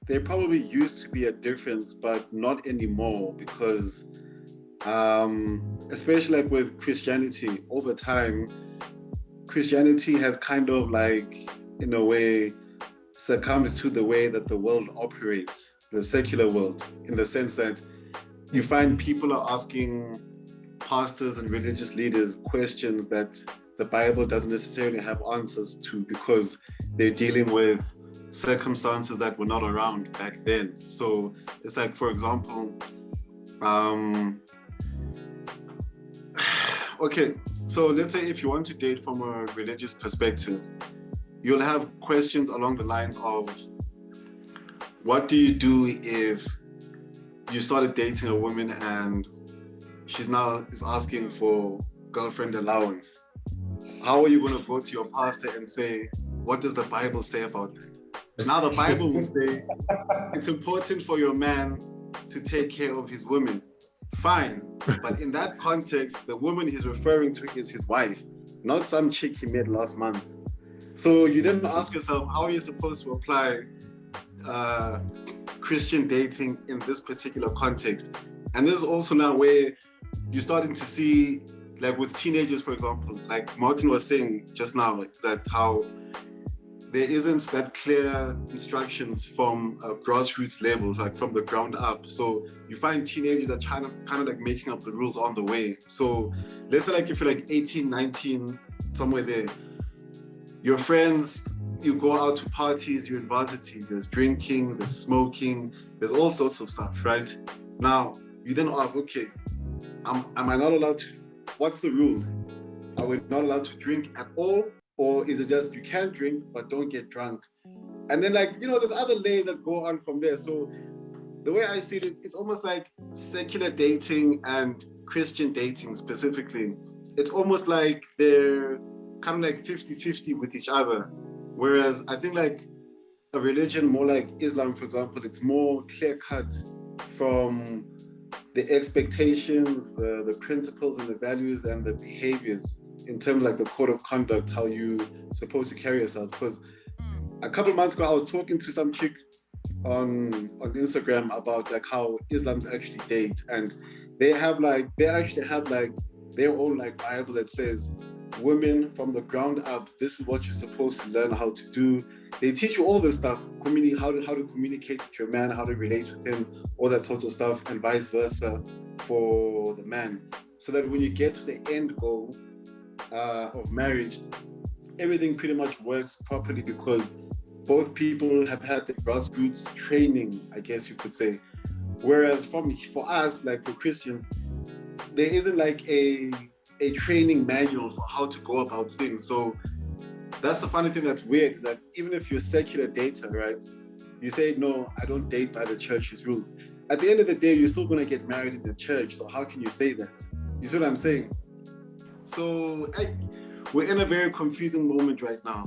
there probably used to be a difference, but not anymore because, especially like with Christianity, over time, Christianity has kind of like, in a way, succumbed to the way that the world operates, the secular world, in the sense that you find people are asking pastors and religious leaders questions that the Bible doesn't necessarily have answers to because they're dealing with circumstances that were not around back then. So it's like, for example, um, okay, so let's say if you want to date from a religious perspective, you'll have questions along the lines of what do you do if you started dating a woman and she's now is asking for girlfriend allowance? How are you going to go to your pastor and say, what does the Bible say about that? Now the Bible will say it's important for your man to take care of his woman. Fine. But in that context, the woman he's referring to is his wife, not some chick he met last month. So you then ask yourself, how are you supposed to apply Christian dating in this particular context? And this is also now where you're starting to see, like with teenagers, for example, like Martin was saying just now, like that how there isn't that clear instructions from a grassroots level, like from the ground up. So you find teenagers are kind of like making up the rules on the way. So let's say like if you're like 18, 19, somewhere there, your friends, you go out to parties, you're in varsity, there's drinking, there's smoking, there's all sorts of stuff, right? Now, you then ask, okay, am I not allowed to, what's the rule? Are we not allowed to drink at all? Or is it just you can drink, but don't get drunk? And then like, there's other layers that go on from there. So the way I see it, it's almost like secular dating and Christian dating specifically. It's almost like they're kind of like 50-50 with each other. Whereas I think like a religion more like Islam, for example, it's more clear cut from the expectations, the principles and the values and the behaviors in terms of like the code of conduct, how you supposed to carry yourself. Because a couple of months ago, I was talking to some chick on Instagram about like how Islam's actually date, and they actually have like their own like Bible that says women from the ground up, this is what you're supposed to learn how to do. They teach you all this stuff, how to communicate with your man, how to relate with him, all that sort of stuff, and vice versa for the man. So that when you get to the end goal of marriage, everything pretty much works properly because both people have had the grassroots training, I guess you could say. Whereas for us, like for Christians, there isn't like a training manual for how to go about things. So that's the funny thing that's weird, is that even if you're a secular dater, right? You say, no, I don't date by the church's rules. At the end of the day, you're still going to get married in the church. So how can you say that? You see what I'm saying? So we're in a very confusing moment right now.